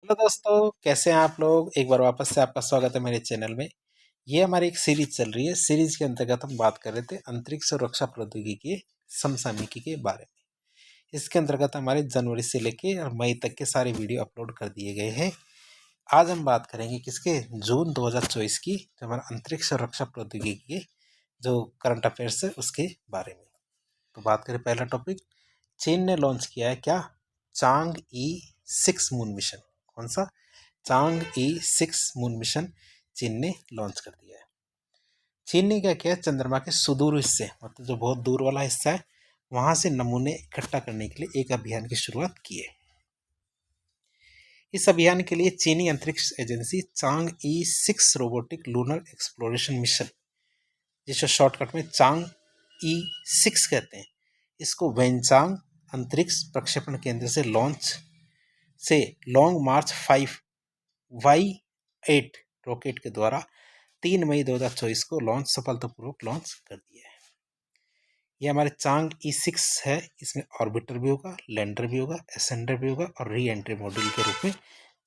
Hello दोस्तों, कैसे हैं आप लोग। एक बार वापस से आपका स्वागत है मेरे चैनल में। ये हमारी एक सीरीज चल रही है। सीरीज के अंतर्गत हम बात कर रहे थे अंतरिक्ष और रक्षा प्रौद्योगिकी के समसामयिकी के बारे में। इसके अंतर्गत हमारे जनवरी से लेके और मई तक के सारे वीडियो अपलोड कर दिए गए हैं। आज हम बात करेंगे किसके, जून 2024 की, जो हमारा अंतरिक्ष और रक्षा प्रौद्योगिकी के जो करंट अफेयर्स है उसके बारे में। तो बात करें पहला टॉपिक, चीन ने लॉन्च किया है क्या, चांग-E 6 मून मिशन। कौन सा, चांग-E 6 मून मिशन चीन ने लॉन्च कर दिया है। चीन ने क्या किया, चंद्रमा के सुदूर हिस्से, मतलब जो बहुत दूर वाला हिस्सा है, वहां से नमूने इकट्ठा करने के लिए एक अभियान की शुरुआत की है। इस अभियान के लिए चीनी अंतरिक्ष agency Chang'e 6 robotic lunar exploration mission, जिसे शॉर्टकट में चांग-E 6 कहते हैं, इसको वेनचांग अंतरिक्ष प्रक्षेपण केंद्र से लॉन्ग मार्च 5Y8 रॉकेट के द्वारा 3 मई 2024 को सफलतापूर्वक लॉन्च कर दिया है। ये हमारे चांग-E 6 है। इसमें ऑर्बिटर भी होगा, लैंडर भी होगा, एसेंडर भी होगा और री एंट्री मॉड्यूल के रूप में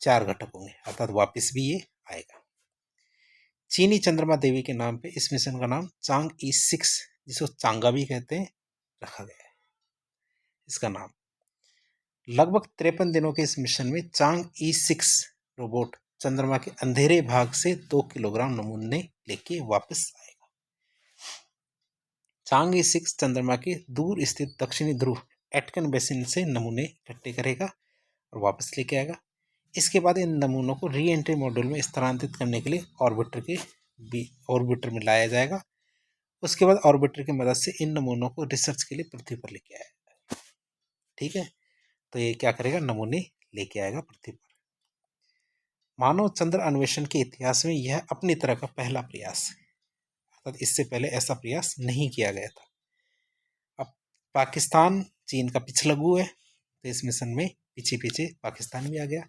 4 घटक होंगे, अर्थात वापस भी ये आएगा। चीनी चंद्रमा देवी के नाम पे इस मिशन का नाम चांग-E 6, जिसको चांगा भी कहते हैं, रखा गया है। इसका नाम लगभग 53 दिनों के इस मिशन में चांग-E 6 रोबोट चंद्रमा के अंधेरे भाग से 2 किलोग्राम नमूने लेके वापस आएगा। चांग-E 6 चंद्रमा के दूर स्थित दक्षिणी ध्रुव एटकन बेसिन से नमूने इकट्ठे करेगा और वापस लेके आएगा। इसके बाद इन नमूनों को री एंट्री मॉड्यूल में स्थानांतरित करने के लिए ऑर्बिटर में लाया जाएगा। उसके बाद ऑर्बिटर की मदद से इन नमूनों को रिसर्च के लिए पृथ्वी पर लेके आएगा। ठीक है, तो ये क्या करेगा, नमूने लेके आएगा पृथ्वी पर। मानव चंद्र अन्वेषण के इतिहास में यह अपनी तरह का पहला प्रयास है, अर्थात इससे पहले ऐसा प्रयास नहीं किया गया था। अब पाकिस्तान चीन का पिछलग्गू है, तो इस मिशन में पीछे पीछे पाकिस्तान भी आ गया।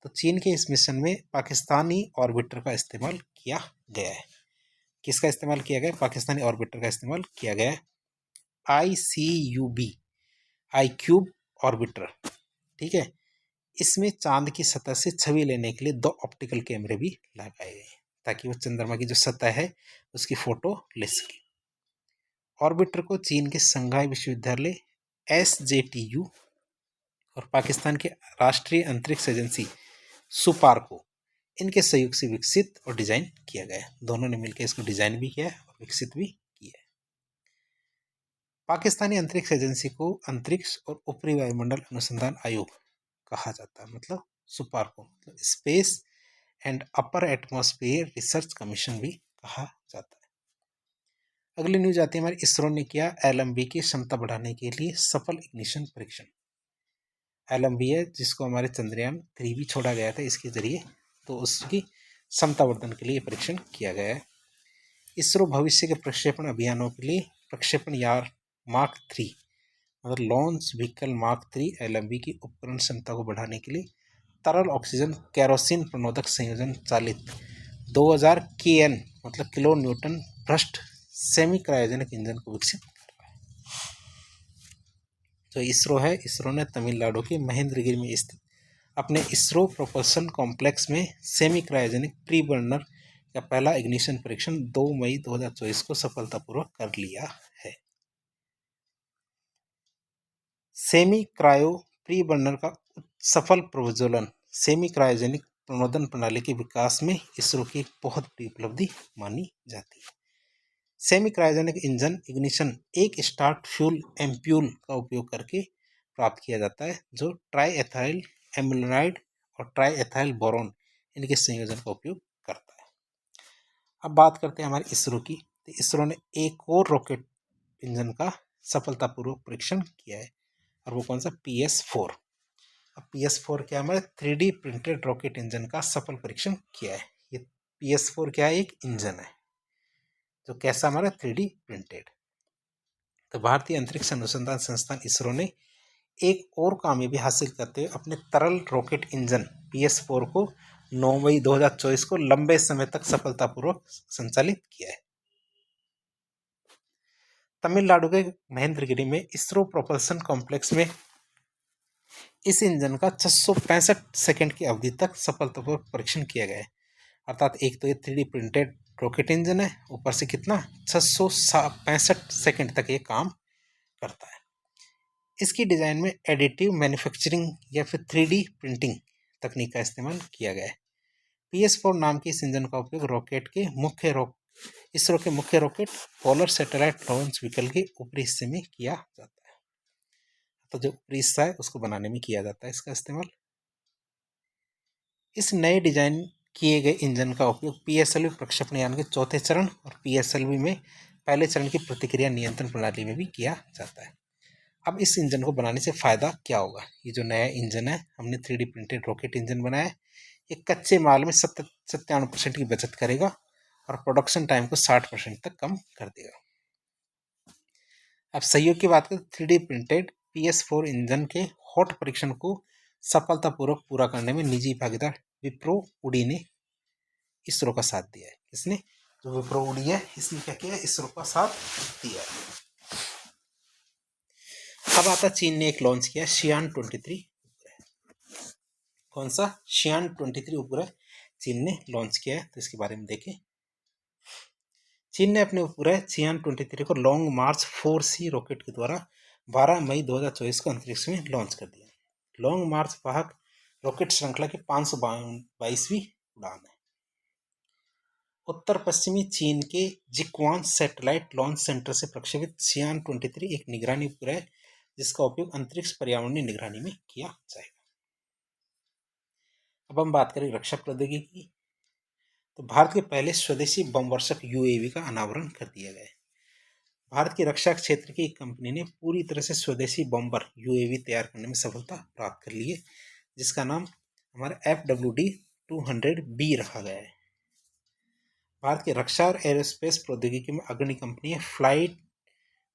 तो चीन के इस मिशन में पाकिस्तानी ऑर्बिटर का इस्तेमाल किया गया है। किसका इस्तेमाल किया गया, पाकिस्तानी ऑर्बिटर का इस्तेमाल किया गया है। iCube orbiter. ठीक है, इसमें चांद की सतह से छवि लेने के लिए 2 ऑप्टिकल कैमरे भी लगाए गए ताकि वो चंद्रमा की जो सतह है उसकी फोटो ले सके। ऑर्बिटर को चीन के संघाई विश्वविद्यालय SJTU और पाकिस्तान के राष्ट्रीय अंतरिक्ष एजेंसी सुपार्को, इनके सहयोग से विकसित और डिजाइन किया गया है। दोनों ने मिलकर इसको डिजाइन भी किया है और विकसित भी किया है। पाकिस्तानी अंतरिक्ष एजेंसी को अंतरिक्ष और ऊपरी वायुमंडल अनुसंधान आयोग कहा जाता है, मतलब सुपार्को, मतलब space and upper atmosphere research commission भी कहा जाता है। अगली न्यूज आती है हमारी, इसरो ने किया LMB की क्षमता बढ़ाने के लिए सफल इग्निशन परीक्षण। LMB है जिसको हमारे चंद्रयान 3 भी छोड़ा गया था इसके जरिए, तो उसकी क्षमता वर्धन के लिए परीक्षण किया गया है। इसरो भविष्य के प्रक्षेपण अभियानों के लिए प्रक्षेपण यान मार्क 3, मतलब लॉन्च व्हीकल मार्क 3 LMB की उपकरण क्षमता को बढ़ाने के लिए तरल ऑक्सीजन केरोसिन प्रणोदक संयोजन चालित 2000 KN, मतलब किलो न्यूटन भ्रष्ट सेमी क्रायोजेनिक इंजन को विकसित कर रहा है। जो इसरो है, इसरो ने तमिलनाडु के महेंद्रगिरी में स्थित अपने इसरो प्रोपल्शन कॉम्प्लेक्स में सेमी क्रायोजेनिक प्री बर्नर का पहला इग्निशन परीक्षण 2 मई 2024 को सफलतापूर्वक कर लिया है। सेमी क्रायो प्री बर्नर का सफल प्रज्वलन सेमी क्रायोजेनिक प्रणोदन प्रणाली के विकास में इसरो की एक बहुत बड़ी उपलब्धि मानी जाती है। सेमी क्रायोजेनिक इंजन इग्निशन एक स्टार्ट फ्यूल एम्प्यूल का उपयोग करके प्राप्त किया जाता है, जो ट्राई एथाइल एमिलाइड और ट्राई एथाइल बोरोन इनके संयोजन का उपयोग करता है। अब बात करते हैं हमारे इसरो की, तो इसरो ने एक और रॉकेट इंजन का सफलतापूर्वक परीक्षण किया है, और वो कौन सा, PS4। अब PS4 क्या, हमारे 3D प्रिंटेड रॉकेट इंजन का सफल परीक्षण किया है। ये PS4 क्या है, एक इंजन है जो कैसा, हमारा 3D प्रिंटेड। तो भारतीय अंतरिक्ष अनुसंधान संस्थान इसरो ने एक और कामयाबी हासिल करते हुए अपने तरल रॉकेट इंजन PS4 को 9 मई 2024 को लंबे समय तक सफलतापूर्वक संचालित किया है। तमिलनाडु के महेंद्रगिरी में इसरो प्रोपल्शन कॉम्प्लेक्स में इस इंजन का 665 सेकंड की अवधि तक सफलतापूर्वक परीक्षण किया गया है। अर्थात एक तो ये 3D प्रिंटेड रॉकेट इंजन है, ऊपर से कितना 665 सेकंड तक ये काम करता है। इसकी डिज़ाइन में एडिटिव मैन्युफैक्चरिंग या फिर 3D प्रिंटिंग तकनीक का इस्तेमाल किया गया है। PS4 नाम के इस इंजन का उपयोग इसरो के मुख्य rocket polar satellite launch vehicle के ऊपरी हिस्से में किया जाता है। तो जो ऊपरी हिस्सा है उसको बनाने में किया जाता है इसका इस्तेमाल। इस नए डिजाइन किए गए इंजन का उपयोग PSLV प्रक्षेपण यान के चौथे चरण और PSLV में पहले चरण की प्रतिक्रिया नियंत्रण प्रणाली में भी किया जाता है। अब इस इंजन को बनाने से फ़ायदा क्या होगा? ये जो नया इंजन है, हमने 3D प्रिंटेड रॉकेट इंजन बनाया है, ये कच्चे माल में 97% की बचत करेगा और प्रोडक्शन टाइम को 60% तक कम कर देगा। अब सहयोग की बात करें तो 3D प्रिंटेड PS4 इंजन के हॉट परीक्षण को सफलतापूर्वक पूरा करने में निजी भागीदार विप्रो उडी ने इसरो का साथ दिया है। किसने? जो विप्रो उडी है, इसने क्या किया? इसरो का साथ दिया है। अब आता चीन ने एक लॉन्च किया शियान 23 उपग्रह। कौन सा? शियान 23 उपग्रह चीन ने लॉन्च किया है, तो इसके बारे में देखें। चीन ने अपने उपग्रह शियान 23 को लॉन्ग मार्च 4C रॉकेट के द्वारा 12 मई 2024 को अंतरिक्ष में लॉन्च कर दिया। लॉन्ग मार्च वाहक रॉकेट श्रृंखला की 522वीं उड़ान है। उत्तर पश्चिमी चीन के जिक्वान सैटेलाइट लॉन्च सेंटर से प्रक्षेपित शियान 23 एक निगरानी उपग्रह है जिसका उपयोग अंतरिक्ष पर्यावरणीय निगरानी में किया जाएगा। अब हम बात करें रक्षा प्रौद्योगिकी की, तो भारत के पहले स्वदेशी बमवर्षक UAV का अनावरण कर दिया गया है। भारत की रक्षा क्षेत्र की एक कंपनी ने पूरी तरह से स्वदेशी बम्बर UAV तैयार करने में सफलता प्राप्त कर ली है, जिसका नाम हमारा FWD-200B रखा गया है। भारत की रक्षा और एरोस्पेस प्रौद्योगिकी में अग्रणी कंपनी है Flight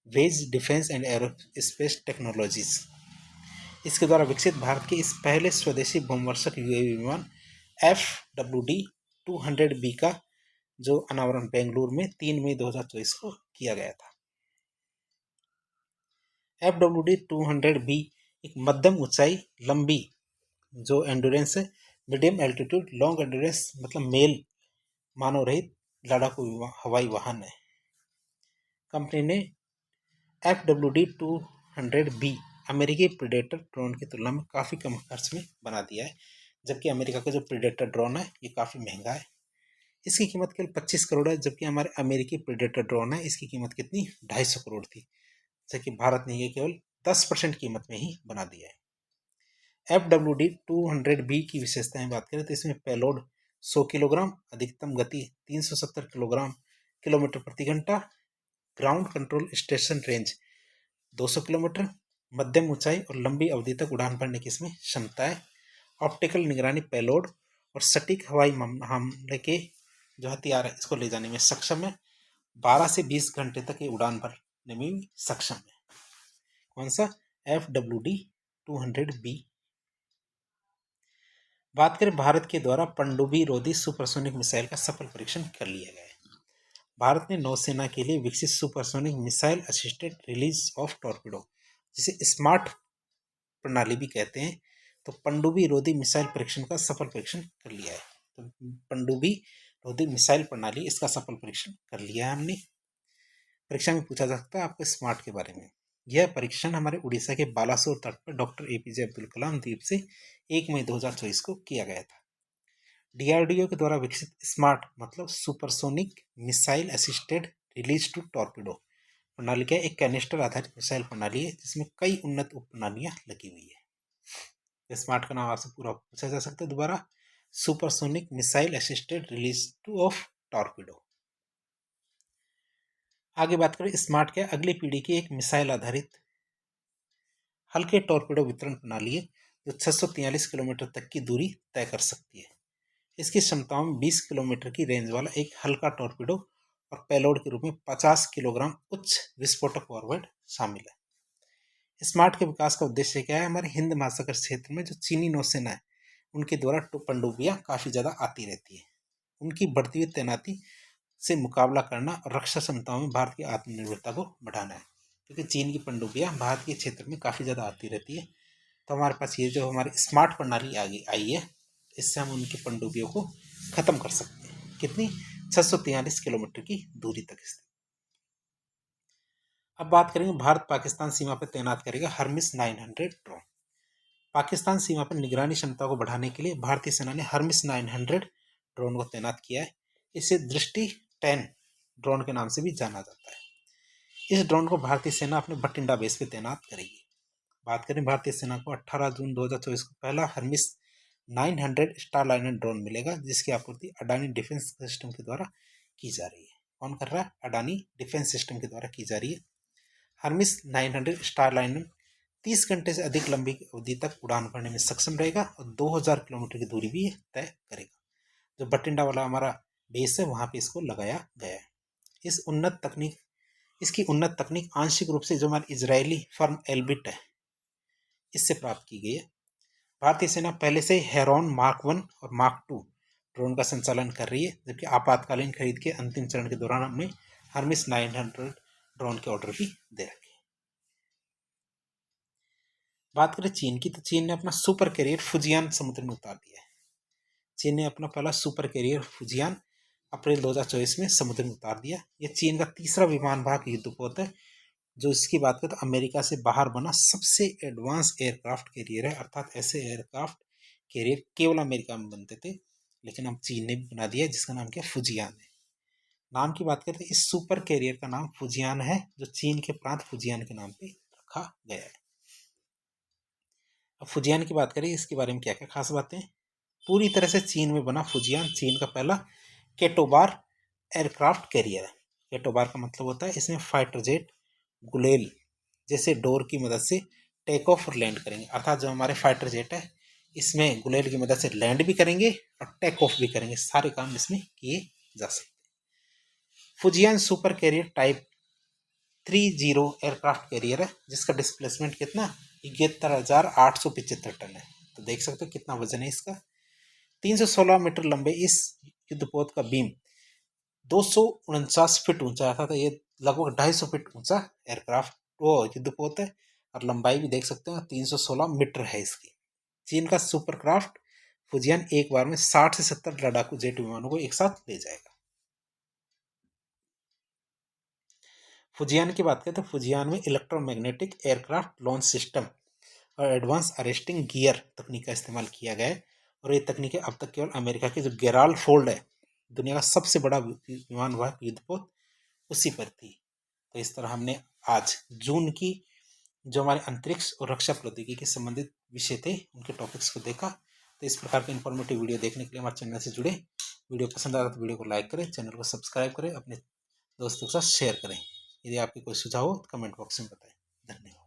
Wedge Defence and Aerospace Technologies. इसके द्वारा विकसित भारत के इस पहले स्वदेशी बमवर्षक UAV विमान FWD-200B का जो अनावरण बेंगलुरु में 3 मई 2024 को किया गया था। FWD-200B एक मध्यम ऊंचाई लंबी जो एंडोरेंस है, मीडियम एल्टीट्यूड लॉन्ग एंडोरेंस मतलब मेल मानव रहित लड़ाकू हवाई वाहन है। कंपनी ने FWD-200B अमेरिकी प्रीडेटर ड्रोन की तुलना में काफ़ी कम खर्च में बना दिया है, जबकि अमेरिका का जो प्रीडेटर ड्रोन है ये काफ़ी महंगा है। इसकी कीमत केवल 25 करोड़ है, जबकि हमारे अमेरिकी प्रीडेटर ड्रोन है इसकी कीमत कितनी? 250 करोड़ थी, जबकि भारत ने ये केवल 10% कीमत में ही बना दिया है। FWD-200B की विशेषताएं बात करें तो इसमें पेलोड 100 किलोग्राम, अधिकतम गति 370 किलोमीटर प्रति घंटा, ground control station range 200 kilometre, मध्यम ऊंचाई और लंबी अवधि तक उड़ान भरने की इसमें क्षमता है, ऑप्टिकल निगरानी पेलोड और सटीक हवाई हमले के जो हथियार है इसको ले जाने में सक्षम है। 12 से 20 घंटे तक ये उड़ान भरने में सक्षम है। कौन सा? FWD-200B। बात करें भारत के द्वारा पनडुब्बी रोधी सुपरसोनिक मिसाइल का सफल परीक्षण कर लिया गया है। भारत ने नौसेना के लिए विकसित supersonic missile assisted release of torpedo, जिसे स्मार्ट प्रणाली भी कहते हैं, तो पनडुब्बी रोधी मिसाइल परीक्षण का सफल परीक्षण कर लिया है। तो पनडुब्बी रोधी मिसाइल प्रणाली इसका सफल परीक्षण कर लिया है हमने। परीक्षा में पूछा जा सकता है आपको स्मार्ट के बारे में। यह परीक्षण हमारे उड़ीसा के बालासोर तट पर डॉक्टर APJ अब्दुल कलाम द्वीप से 1 मई 2024 को किया गया था। DRDO के द्वारा विकसित स्मार्ट मतलब supersonic missile assisted release to torpedo प्रणाली का एक कैनिस्टर आधारित मिसाइल प्रणाली है जिसमें कई उन्नत उप प्रणालियां लगी हुई है। स्मार्ट का नाम आपसे पूरा पूछा जा सकता है दोबारा, supersonic missile assisted release two of torpedo. आगे बात करें स्मार्ट क्या? अगली पीढ़ी की एक मिसाइल आधारित हल्के टॉर्पीडो वितरण प्रणाली है जो 643 किलोमीटर तक की दूरी तय कर सकती है। इसकी क्षमताओं में 20 किलोमीटर की रेंज वाला एक हल्का टॉर्पीडो और पेलोड के रूप में 50 किलोग्राम उच्च विस्फोटक वॉरहेड शामिल है। स्मार्ट के विकास का उद्देश्य क्या है? हमारे हिंद महासागर क्षेत्र में जो चीनी नौसेना है उनके द्वारा पनडुब्बियां काफ़ी ज़्यादा आती रहती है, उनकी बढ़ती हुई तैनाती से मुकाबला करना और रक्षा क्षमताओं में भारत की आत्मनिर्भरता को बढ़ाना है, क्योंकि चीन की पनडुब्बियां भारत के क्षेत्र में काफ़ी ज़्यादा आती रहती है तो हमारे पास ये जो हमारी स्मार्ट प्रणाली आगे आई है, इससे हम उनकी पनडुब्बियों को ख़त्म कर सकते हैं। कितनी? 643 किलोमीटर की दूरी तक स्थित। अब बात करेंगे भारत पाकिस्तान सीमा पर तैनात करेगा हर्मिस 900 ड्रोन। पाकिस्तान सीमा पर निगरानी क्षमता को बढ़ाने के लिए भारतीय सेना ने हर्मिस 900 ड्रोन को तैनात किया है। इसे दृष्टि 10 ड्रोन के नाम से भी जाना जाता है। इस ड्रोन को भारतीय सेना अपने बठिंडा बेस पे तैनात करेगी। बात करें भारतीय सेना को 18 जून 2024 को पहला हर्मिस 900 स्टारलाइनर ड्रोन मिलेगा, जिसकी आपूर्ति अडानी डिफेंस सिस्टम के द्वारा की जा रही है। कौन कर रहा है? अडानी डिफेंस सिस्टम के द्वारा की जा रही है। हर्मिस 900 स्टारलाइनर 30 घंटे से अधिक लंबी अवधि तक उड़ान भरने में सक्षम रहेगा और 2000 किलोमीटर की दूरी भी तय करेगा। जो बठिंडा वाला हमारा बेस है, वहाँ पे इसको लगाया गया है। इसकी उन्नत तकनीक आंशिक रूप से जो हमारी इजरायली फर्म एल्बिट है, इससे प्राप्त की गई है। भारतीय सेना पहले से हेरॉन मार्क 1 और मार्क 2 ड्रोन का संचालन कर रही है, जबकि आपातकालीन खरीद के अंतिम चरण के दौरान हमने हर्मिस 900 ड्रोन के ऑर्डर भी दे रखे। बात करें चीन की, तो चीन ने अपना सुपर कैरियर फुजियान समुद्र में उतार दिया है। चीन ने अपना पहला सुपर कैरियर फुजियान अप्रैल 2024 में समुद्र में उतार दिया। यह चीन का तीसरा विमान वाहक युद्धपोत है जो, इसकी बात करें तो अमेरिका से बाहर बना सबसे एडवांस एयरक्राफ्ट कैरियर है। अर्थात ऐसे एयरक्राफ्ट कैरियर केवल अमेरिका में बनते थे, लेकिन अब चीन ने बना दिया, जिसका नाम क्या? फुजियान है। नाम की बात करें तो इस सुपर कैरियर का नाम फुजियान है, जो चीन के प्रांत फुजियान के नाम पे रखा गया है। अब फुजियान की बात करें, इसके बारे में क्या क्या खास बातें। पूरी तरह से चीन में बना फुजियान चीन का पहला केटोबार एयरक्राफ्ट कैरियर है। केटोबार का मतलब होता है इसमें फाइटर जेट गुलेल जैसे डोर की मदद से टेक ऑफ और लैंड करेंगे। अर्थात जो हमारे फाइटर जेट है, इसमें गुलेल की मदद से लैंड भी करेंगे और टेक ऑफ भी करेंगे। सारे काम इसमें किए जा सकते हैं। Fujian super carrier type 30 aircraft carrier है, जिसका डिस्प्लेसमेंट कितना? 71,875 टन है। तो देख सकते हो कितना वजन है इसका। 316 मीटर लंबे इस युद्धपोत का बीम 249 फीट ऊंचा था। तो ये लगभग 250 फीट ऊंचा एयरक्राफ्ट वो युद्धपोत है, और लंबाई भी देख सकते हो 316 मीटर है इसकी। चीन का सुपरक्राफ्ट फुजियान एक बार में 60 से 70 लड़ाकू जेट विमानों को एक साथ ले जाएगा। फुजियान की बात करें तो फुजियान में इलेक्ट्रोमैग्नेटिक एयरक्राफ्ट लॉन्च सिस्टम और एडवांस अरेस्टिंग गियर तकनीक का इस्तेमाल किया गया है। और ये तकनीकें अब तक केवल अमेरिका के जो गेराल्ड फोल्ड है, दुनिया का सबसे बड़ा विमान वाहक युद्धपोत, उसी पर थी। तो इस तरह हमने आज जून की जो हमारे अंतरिक्ष और रक्षा प्रौद्योगिकी के संबंधित विषय थे, उनके टॉपिक्स को देखा। तो इस प्रकार के इन्फॉर्मेटिव वीडियो देखने के लिए हमारे चैनल से जुड़े। वीडियो पसंद आता तो वीडियो को लाइक करें, चैनल को सब्सक्राइब करें, अपने दोस्तों के साथ शेयर करें। यदि आपके कोई सुझाव हो तो कमेंट बॉक्स में बताएं। धन्यवाद।